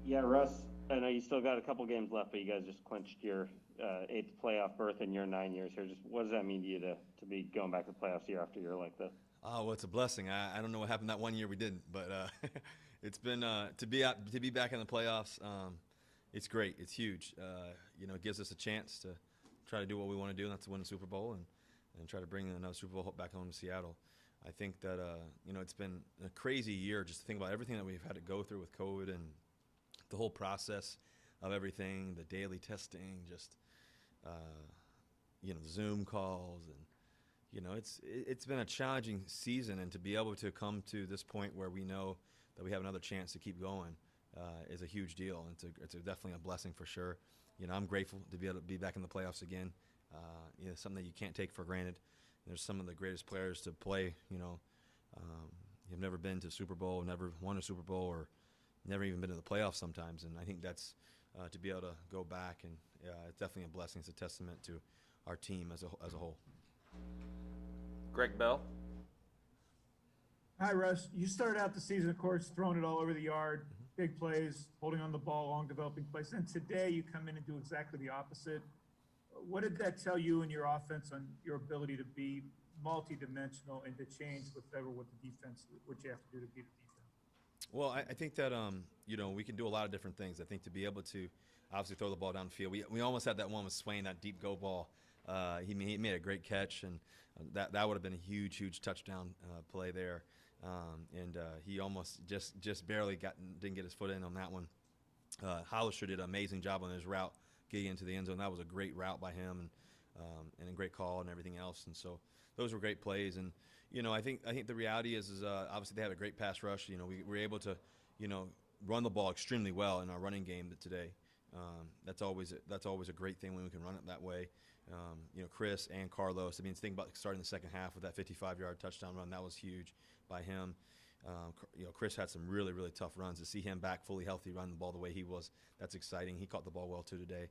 Yeah, Russ, I know you still got a couple games left, but you guys just clinched your eighth playoff berth in your 9 years here. Just what does that mean to you to be going back to the playoffs year after year like this? Oh, well, it's a blessing. I don't know what happened that one year we didn't, but it's been to be back in the playoffs. It's great. It's huge. It gives us a chance to try to do what we want to do, and that's to win the Super Bowl and try to bring another Super Bowl back home to Seattle. I think that it's been a crazy year just to think about everything that we've had to go through with COVID and the whole process of everything, the daily testing, just uh, Zoom calls, and it's been a challenging season, and to be able to come to this point where we know that we have another chance to keep going is a huge deal, and definitely a blessing for sure. I'm grateful to be able to be back in the playoffs again. Something that you can't take for granted. There's some of the greatest players to play. You've never been to a Super Bowl, never won a Super Bowl, or never even been to the playoffs sometimes, and I think that's to be able to go back, and it's definitely a blessing. It's a testament to our team as a whole. Greg Bell. Hi, Russ. You started out the season, of course, throwing it all over the yard, big plays, holding on the ball, long developing plays. And today you come in and do exactly the opposite. What did that tell you in your offense on your ability to be multidimensional and to change whatever with the defense, what you have to do to beat the defense? Well, I think that we can do a lot of different things. I think to be able to obviously throw the ball downfield. We almost had that one with Swain, that deep go ball. He made a great catch, and that would have been a huge touchdown play there. He almost just barely didn't get his foot in on that one. Hollister did an amazing job on his route getting into the end zone. That was a great route by him, and a great call and everything else. And so those were great plays. And I think the reality is obviously they had a great pass rush. We were able to run the ball extremely well in our running game today. That's always a great thing when we can run it that way. Chris and Carlos. I mean, think about starting the second half with that 55-yard touchdown run. That was huge by him. Chris had some really tough runs. To see him back fully healthy, running the ball the way he was, that's exciting. He caught the ball well too today.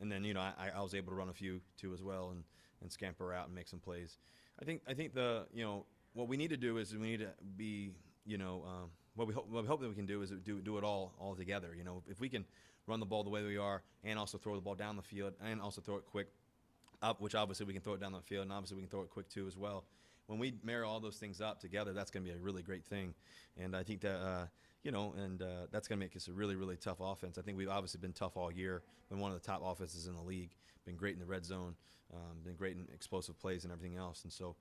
And then I was able to run a few too as well and scamper out and make some plays. I think what we need to do is we need to be what we hope that we can do is do it all together. If we can run the ball the way we are and also throw the ball down the field and also throw it quick, which obviously we can throw it down the field and obviously we can throw it quick too as well. When we marry all those things up together, that's going to be a really great thing. And I think that that's going to make us a really tough offense. I think we've obviously been tough all year. Been one of the top offenses in the league. Been great in the red zone. Been great in explosive plays and everything else. And so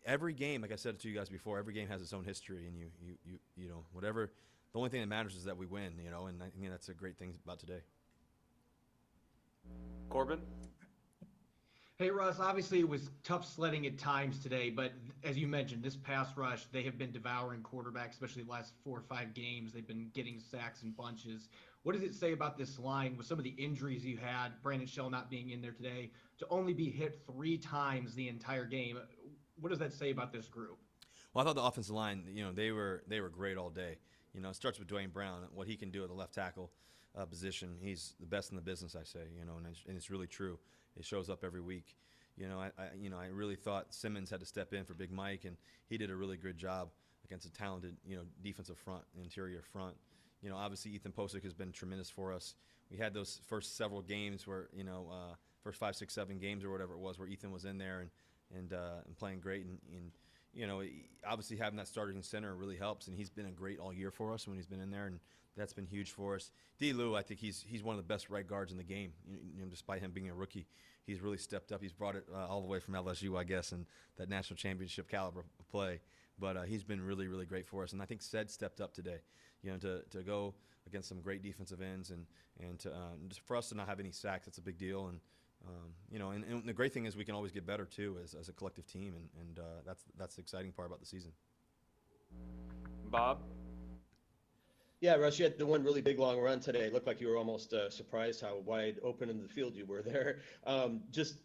every game, like I said to you guys before, every game has its own history. And whatever. The only thing that matters is that we win. And I think that's a great thing about today. Corbin. Hey, Russ, obviously it was tough sledding at times today, but as you mentioned, this pass rush, they have been devouring quarterbacks, especially the last 4 or 5 games. They've been getting sacks in bunches. What does it say about this line with some of the injuries you had, Brandon Shell not being in there today, to only be hit 3 times the entire game? What does that say about this group? Well, I thought the offensive line, they were great all day. It starts with Dwayne Brown, what he can do at the left tackle position. He's the best in the business, I say, and it's really true. It shows up every week. I really thought Simmons had to step in for Big Mike, and he did a really good job against a talented, defensive front, interior front. Obviously Ethan Posick has been tremendous for us. We had those first several games where, first 5, 6, 7 games or whatever it was, where Ethan was in there and playing great, and obviously having that starting center really helps, and he's been a great all year for us when he's been in there, and that's been huge for us. D. Lou, I think he's one of the best right guards in the game. Despite him being a rookie, he's really stepped up. He's brought it all the way from LSU, I guess, and that national championship caliber of play. But he's been really great for us, and I think Sed stepped up today. To go against some great defensive ends, and just for us to not have any sacks, that's a big deal. And and the great thing is we can always get better too as a collective team, and that's the exciting part about the season. Bob. Yeah, Russ, you had the one really big long run today. It looked like you were almost surprised how wide open in the field you were there. Just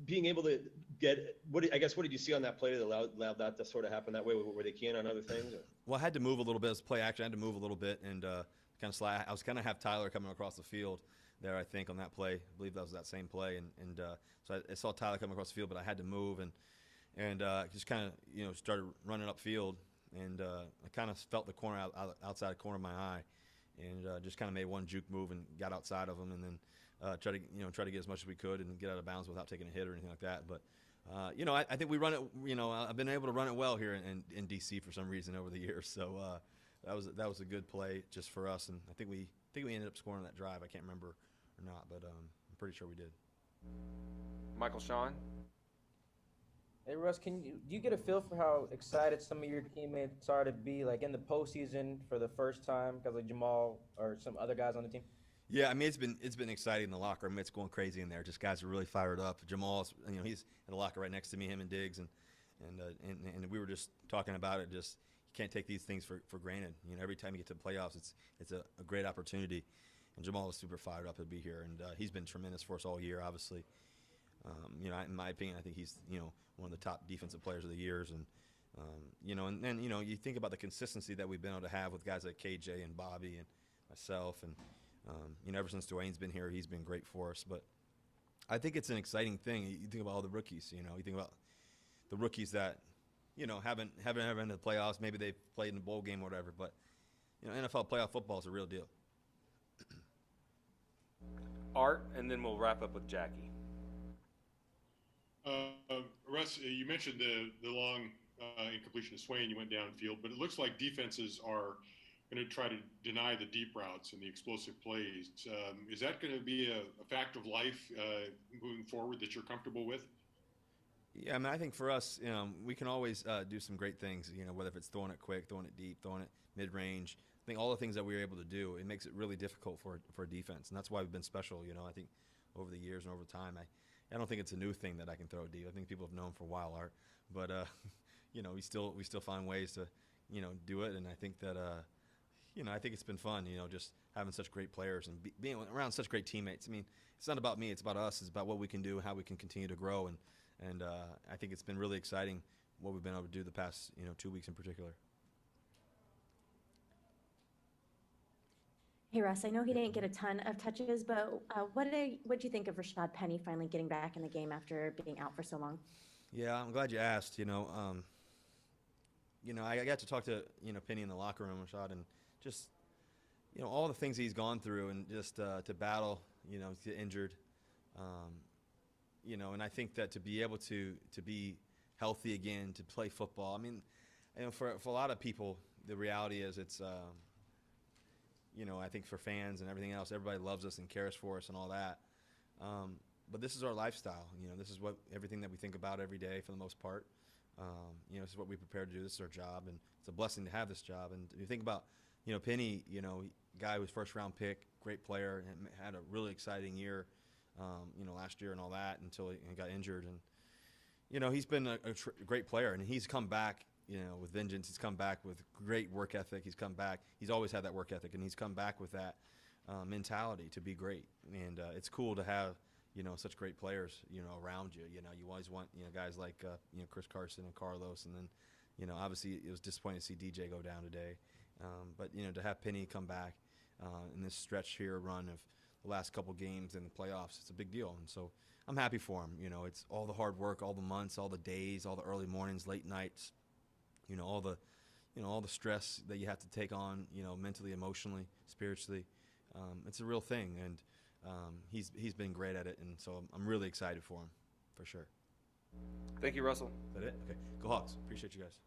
being able to get what did you see on that play that allowed that to sort of happen that way? Were they keen on other things? Or? Well, I had to move a little bit as play action. I had to move a little bit and kind of slide. I was kind of have Tyler coming across the field there, I think, on that play. I believe that was that same play, and so I saw Tyler coming across the field, but I had to move and just kind of started running upfield. And I kind of felt the corner outside the corner of my eye, and just kind of made one juke move and got outside of him, and then try to get as much as we could and get out of bounds without taking a hit or anything like that. But I think we run it. I've been able to run it well here in DC for some reason over the years. So that was a good play just for us, and I think we ended up scoring that drive. I can't remember or not, but I'm pretty sure we did. Michael Sean. Hey Russ, do you get a feel for how excited some of your teammates are to be like in the postseason for the first time because of Jamal or some other guys on the team? Yeah, I mean it's been exciting in the locker room. It's going crazy in there. Just guys are really fired up. Jamal's, he's in the locker right next to me, him and Diggs, and we were just talking about it. Just you can't take these things for granted. Every time you get to the playoffs, it's a great opportunity. And Jamal was super fired up to be here, and he's been tremendous for us all year, obviously. In my opinion, I think he's one of the top defensive players of the years, and you think about the consistency that we've been able to have with guys like KJ and Bobby and myself, and ever since Dwayne's been here, he's been great for us. But I think it's an exciting thing. You think about all the rookies. You think about the rookies that haven't ever been to the playoffs. Maybe they've played in a bowl game or whatever, but NFL playoff football is a real deal. Art, and then we'll wrap up with Jackie. Russ, you mentioned the long incompletion to Swain. You went downfield, but it looks like defenses are going to try to deny the deep routes and the explosive plays. Is that going to be a fact of life moving forward that you're comfortable with? Yeah, I mean, I think for us, we can always do some great things. Whether if it's throwing it quick, throwing it deep, throwing it mid-range. I think all the things that we were able to do, it makes it really difficult for a defense, and that's why we've been special. I think over the years and over time, I don't think it's a new thing that I can throw deep. I think people have known for a while, Art. But we still find ways to do it, and I think that I think it's been fun. Just having such great players and being around such great teammates. I mean, it's not about me; it's about us. It's about what we can do, how we can continue to grow, and I think it's been really exciting what we've been able to do the past 2 weeks in particular. Hey Russ, I know he didn't get a ton of touches, but what did you think of Rashad Penny finally getting back in the game after being out for so long? Yeah, I'm glad you asked. I got to talk to Penny in the locker room, Rashad, and just all the things he's gone through, and just to battle, get injured, and I think that to be able to be healthy again, to play football. I mean, for a lot of people, the reality is it's. I think for fans and everything else, everybody loves us and cares for us and all that. But this is our lifestyle. This is everything that we think about every day for the most part. This is what we prepare to do. This is our job, and it's a blessing to have this job. And you think about, Penny, guy who was first-round pick, great player, and had a really exciting year, last year and all that until he got injured. And, he's been a great player, and he's come back with vengeance. He's come back with great work ethic. He's come back. He's always had that work ethic, and he's come back with that mentality to be great. And it's cool to have, such great players, around you. You always want, guys like, Chris Carson and Carlos. And then, obviously it was disappointing to see DJ go down today. But, to have Penny come back in this stretch here run of the last couple games in the playoffs, it's a big deal. And so I'm happy for him. It's all the hard work, all the months, all the days, all the early mornings, late nights, all the stress that you have to take on, mentally, emotionally, spiritually. It's a real thing, and he's been great at it, and so I'm really excited for him, for sure. Thank you, Russell. Is that it? Okay. Go Hawks. Appreciate you guys.